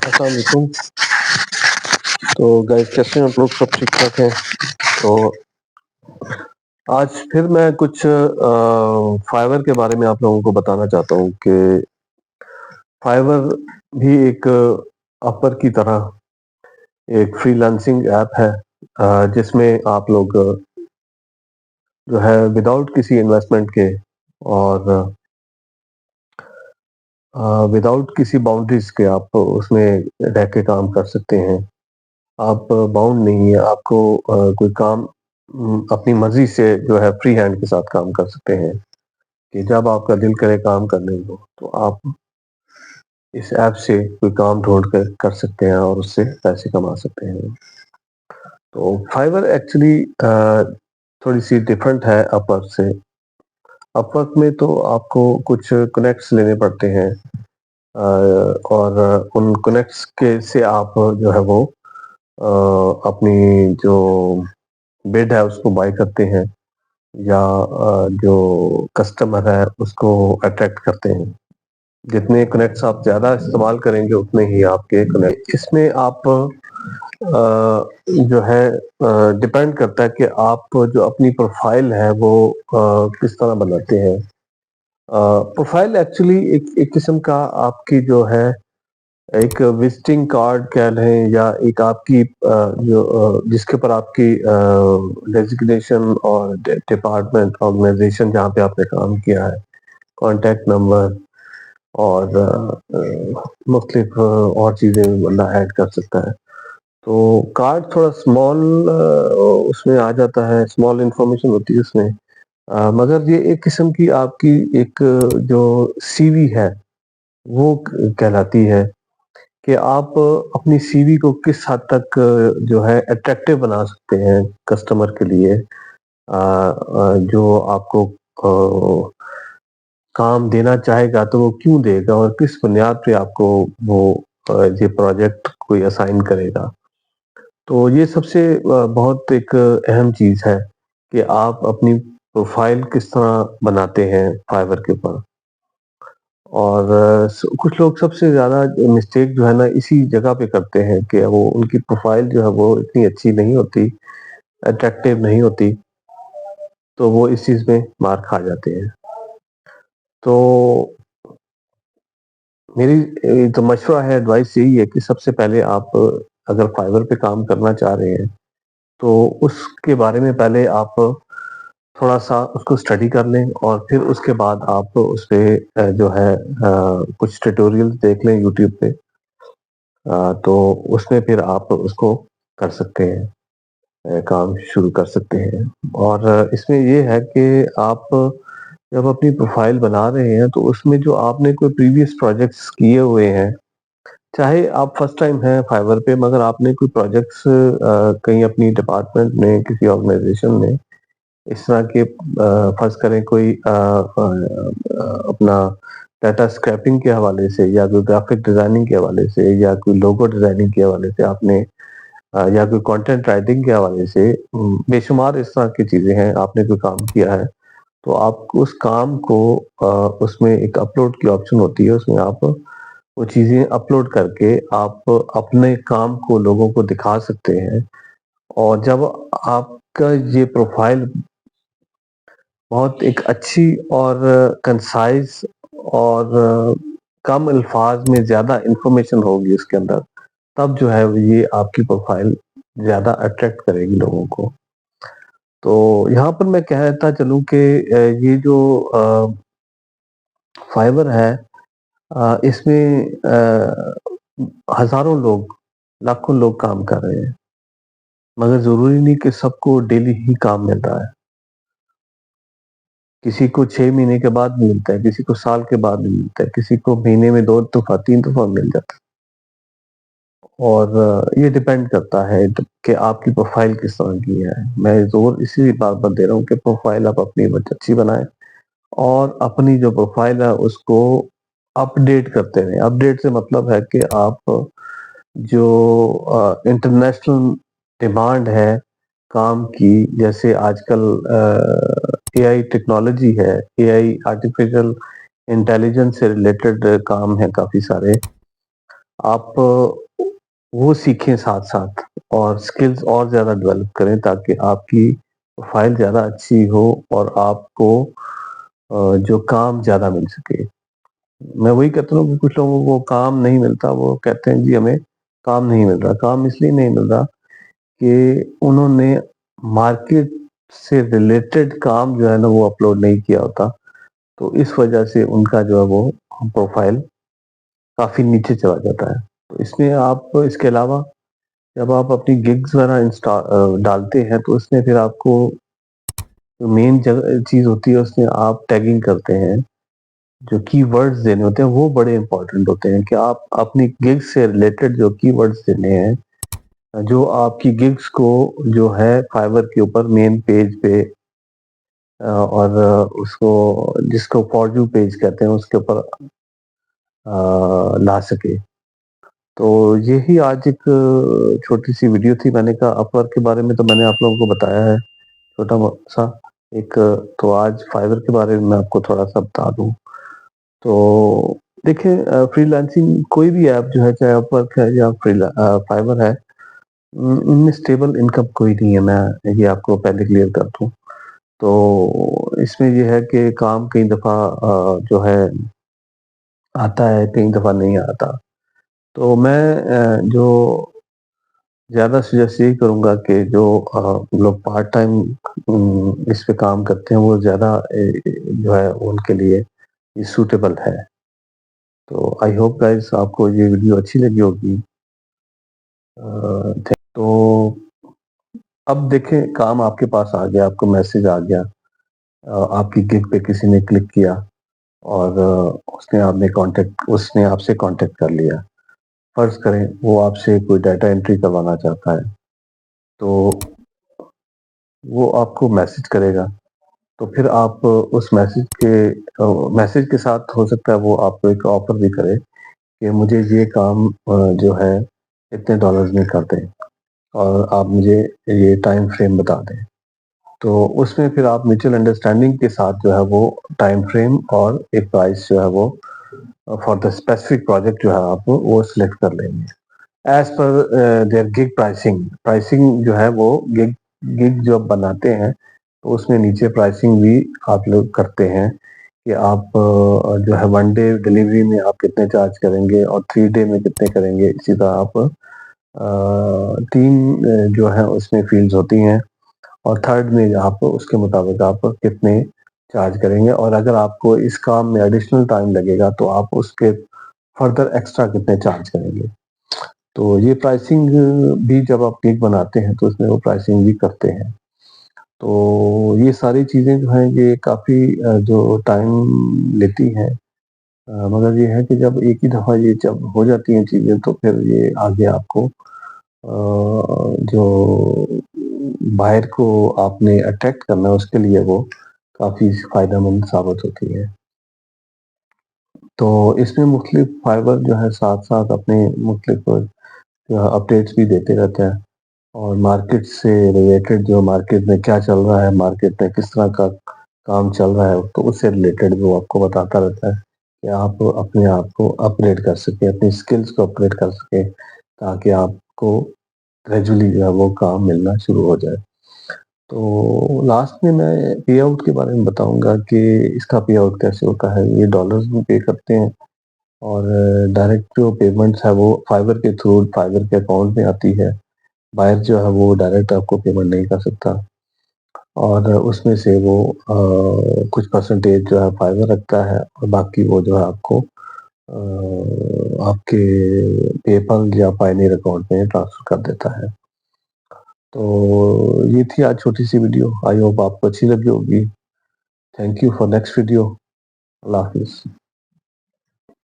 अस्सलाम वालेकुम। तो गाइस कैसे हैं आप लोग? सब ठीक ठाक हैं? तो आज फिर मैं कुछ फाइवर के बारे में आप लोगों को बताना चाहता हूँ कि फाइवर भी एक अपवर की तरह एक फ्रीलांसिंग ऐप है, जिसमें आप लोग जो है विदाउट किसी इन्वेस्टमेंट के और विदाउट किसी बाउंड्रीज के आप उसमें रह के काम कर सकते हैं। आप बाउंड नहीं है, आपको कोई काम अपनी मर्जी से जो है फ्री हैंड के साथ काम कर सकते हैं कि जब आपका दिल करे काम करने को तो आप इस ऐप से कोई काम ढूंढ कर सकते हैं और उससे पैसे कमा सकते हैं। तो फाइवर एक्चुअली थोड़ी सी डिफरेंट है अपवर्क से। अपवर्क में तो आपको कुछ कनेक्ट्स लेने पड़ते हैं, और उन कनेक्ट्स के से आप जो है वो अपनी जो बिड है उसको बाय करते हैं या जो कस्टमर है उसको अट्रैक्ट करते हैं। जितने कनेक्ट्स आप ज़्यादा इस्तेमाल करेंगे उतने ही आपके कनेक्ट। इसमें आप जो है डिपेंड करता है कि आप जो अपनी प्रोफाइल है वो किस तरह बनाते हैं। प्रोफाइल एक्चुअली एक किस्म का आपकी जो है एक विजिटिंग कार्ड कह लें या एक आपकी जो जिसके ऊपर आपकी डेजिग्नेशन और डिपार्टमेंट ऑर्गेनाइजेशन जहाँ पे आपने काम किया है, कॉन्टैक्ट नंबर और मुख्तलिफ और चीज़ें बंदा ऐड कर सकता है। तो कार्ड थोड़ा स्मॉल उसमें आ जाता है, स्मॉल इंफॉर्मेशन होती है उसमें, मगर ये एक किस्म की आपकी एक जो सीवी है वो कहलाती है कि आप अपनी सीवी को किस हद तक जो है अट्रैक्टिव बना सकते हैं कस्टमर के लिए, जो आपको काम देना चाहेगा तो वो क्यों देगा और किस बुनियाद पे आपको वो ये प्रोजेक्ट कोई असाइन करेगा। तो ये सबसे बहुत एक अहम चीज़ है कि आप अपनी प्रोफाइल किस तरह बनाते हैं फाइवर के ऊपर। और कुछ लोग सबसे ज़्यादा मिस्टेक जो है ना इसी जगह पे करते हैं कि वो उनकी प्रोफाइल जो है वो इतनी अच्छी नहीं होती, अट्रैक्टिव नहीं होती, तो वो इस चीज़ में मार खा जाते हैं। तो मेरी तो मशवरा है, एडवाइस यही है कि सबसे पहले आप अगर फाइवर पे काम करना चाह रहे हैं तो उसके बारे में पहले आप थोड़ा-सा उसको स्टडी कर लें और फिर उसके बाद आप उस पे जो है कुछ ट्यूटोरियल्स देख लें यूट्यूब पे। तो उसमें फिर आप उसको कर सकते हैं, काम शुरू कर सकते हैं। और इसमें ये है कि आप जब अपनी प्रोफाइल बना रहे हैं तो उसमें जो आपने कोई प्रीवियस प्रोजेक्ट्स किए हुए हैं, चाहे आप फर्स्ट टाइम हैं फाइवर पे मगर आपने कोई प्रोजेक्ट्स कहीं अपनी डिपार्टमेंट में किसी ऑर्गेनाइजेशन में इस तरह के फर्ज करें कोई अपना डाटा स्क्रैपिंग के हवाले से या कोई ग्राफिक डिजाइनिंग के हवाले से या कोई लोगो डिजाइनिंग के हवाले से आपने या कोई कंटेंट राइटिंग के हवाले से बेशुमार इस तरह की चीजें हैं, आपने कोई काम किया है तो आप उस काम को उसमें एक अपलोड की ऑप्शन होती है, उसमें आप वो चीजें अपलोड करके आप अपने काम को लोगों को दिखा सकते हैं। और जब आपका ये प्रोफाइल बहुत एक अच्छी और कंसाइज और कम अल्फाज में ज़्यादा इंफॉर्मेशन होगी उसके अंदर, तब जो है ये आपकी प्रोफाइल ज़्यादा अट्रैक्ट करेगी लोगों को। तो यहाँ पर मैं कहता चलूँ कि ये जो फाइवर है, इसमें हज़ारों लोग, लाखों लोग काम कर रहे हैं, मगर ज़रूरी नहीं कि सबको डेली ही काम मिल रहा है। किसी को 6 महीने के बाद मिलता है, किसी को साल के बाद मिलता है, किसी को महीने में 2 दफ़ा 3 दफ़ा मिल जाता है। और ये डिपेंड करता है कि आपकी प्रोफाइल किस तरह की है। मैं ज़ोर इसी बात पर दे रहा हूँ कि प्रोफाइल आप अपनी बहुत अच्छी बनाएँ और अपनी जो प्रोफाइल है उसको अपडेट करते रहें। अपडेट से मतलब है कि आप जो इंटरनेशनल डिमांड है काम की, जैसे आजकल एआई टेक्नोलॉजी है, एआई आर्टिफिशियल इंटेलिजेंस से रिलेटेड काम है काफ़ी सारे। آپ وہ سیکھیں ساتھ ساتھ اور سکلز اور زیادہ ڈیولپ کریں تاکہ آپ کی پروفائل زیادہ اچھی ہو اور آپ کو جو کام زیادہ مل سکے. میں وہی کہتا ہوں کہ کچھ لوگوں کو کام نہیں ملتا، وہ کہتے ہیں جی ہمیں کام نہیں مل رہا. کام اس لیے نہیں مل رہا کہ انہوں نے مارکیٹ سے ریلیٹڈ کام جو ہے نا وہ اپلوڈ نہیں کیا ہوتا، تو اس وجہ سے ان کا جو ہے وہ پروفائل کافی نیچے چلا جاتا ہے. تو اس میں آپ اس کے علاوہ جب آپ اپنی گگز وغیرہ ڈالتے ہیں تو اس میں پھر آپ کو جو مین چیز ہوتی ہے اس میں آپ ٹیگنگ کرتے ہیں. جو کی ورڈز دینے ہوتے ہیں وہ بڑے امپورٹنٹ ہوتے ہیں کہ آپ اپنی گگز سے ریلیٹڈ جو کی ورڈز دینے ہیں جو آپ کی گگز کو جو ہے فائبر کے اوپر مین پیج پہ اور اس کو جس کو فار یو پیج کہتے ہیں اس کے اوپر لا سکے. تو یہی آج ایک چھوٹی سی ویڈیو تھی. میں نے کہا اپ ورک کے بارے میں تو میں نے آپ لوگوں کو بتایا ہے چھوٹا سا ایک، تو آج فائبر کے بارے میں آپ کو تھوڑا سا بتا دوں. تو دیکھیں فری لانسنگ کوئی بھی ایپ جو ہے چاہے اپ ورک ہے یا فائبر ہے، ان میں اسٹیبل انکم کوئی نہیں ہے. میں یہ آپ کو پہلے کلیئر کر دوں. تو اس میں یہ ہے کہ کام کئی دفعہ جو ہے آتا ہے، کئی دفعہ نہیں آتا. تو میں جو زیادہ سجیسٹ یہی کروں گا کہ جو لوگ پارٹ ٹائم اس پہ کام کرتے ہیں وہ زیادہ جو ہے ان کے لیے یہ سوٹیبل ہے. تو آئی ہوپ گائز آپ کو یہ ویڈیو اچھی لگی ہوگی. تو اب دیکھیں کام آپ کے پاس آ گیا، آپ کو میسج آ گیا، آپ کی گگ پہ کسی نے کلک کیا اور اس نے آپ سے کانٹیکٹ کر لیا. فرض کریں وہ آپ سے کوئی ڈیٹا انٹری کروانا چاہتا ہے تو وہ آپ کو میسج کرے گا. تو پھر آپ اس میسج کے ساتھ ہو سکتا ہے وہ آپ کو ایک آفر بھی کرے کہ مجھے یہ کام جو ہے اتنے ڈالرز میں کر دیں اور آپ مجھے یہ ٹائم فریم بتا دیں. تو اس میں پھر آپ میوچل انڈرسٹینڈنگ کے ساتھ جو ہے وہ ٹائم فریم اور ایک پرائس جو ہے وہ فار دا اسپیسیفک پروجیکٹ جو ہے آپ وہ سلیکٹ کر لیں گے as per their gig pricing جو ہے وہ گگ جو بناتے ہیں تو اس میں نیچے پرائسنگ بھی آپ لوگ کرتے ہیں کہ آپ جو ہے 1 ڈے ڈلیوری میں آپ کتنے چارج کریں گے اور 3 ڈے میں کتنے کریں گے. اسی طرح آپ 3 جو ہے اس میں فیلڈز ہوتی ہیں اور 3rd میں آپ اس کے مطابق آپ کتنے چارج کریں گے اور اگر آپ کو اس کام میں ایڈیشنل ٹائم لگے گا تو آپ اس کے فردر ایکسٹرا کتنے چارج کریں گے. تو یہ پرائسنگ بھی جب آپ کیک بناتے ہیں تو اس میں وہ پرائسنگ بھی کرتے ہیں. تو یہ ساری چیزیں جو ہیں یہ کافی جو ٹائم لیتی ہیں، مگر یہ ہے کہ جب ایک ہی دفعہ یہ جب ہو جاتی ہیں چیزیں تو پھر یہ آگے آپ کو جو باہر کو آپ نے اٹریکٹ کرنا ہے اس کے لیے وہ کافی فائدہ مند ثابت ہوتی ہے. تو اس میں مختلف فائبر جو ہے ساتھ ساتھ اپنے مختلف اپڈیٹس بھی دیتے رہتے ہیں اور مارکیٹ سے ریلیٹڈ جو مارکیٹ میں کیا چل رہا ہے، مارکیٹ میں کس طرح کا کام چل رہا ہے تو اس سے ریلیٹڈ وہ آپ کو بتاتا رہتا ہے کہ آپ اپنے آپ کو اپگریڈ کر سکیں، اپنی سکلز کو اپگریڈ کر سکیں تاکہ آپ کو گریجولی جو ہے وہ کام ملنا شروع ہو جائے. تو لاسٹ میں پے آؤٹ کے بارے میں بتاؤں گا کہ اس کا پے آؤٹ کیسے ہوتا ہے. یہ ڈالرز میں پے کرتے ہیں اور ڈائریکٹ جو پیمنٹس ہے وہ فائبر کے تھرو فائبر کے اکاؤنٹ میں آتی ہے. بائر جو ہے وہ ڈائریکٹ آپ کو پیمنٹ نہیں کر سکتا اور اس میں سے وہ کچھ پرسنٹیج جو ہے فائبر رکھتا ہے اور باقی وہ جو ہے آپ کو آپ کے پے پل یا پائنیر اکاؤنٹ میں ٹرانسفر کر دیتا ہے. تو یہ تھی آج چھوٹی سی ویڈیو. آئی ہوپ آپ کو اچھی لگی ہوگی. Thank you for next video. اللہ حافظ.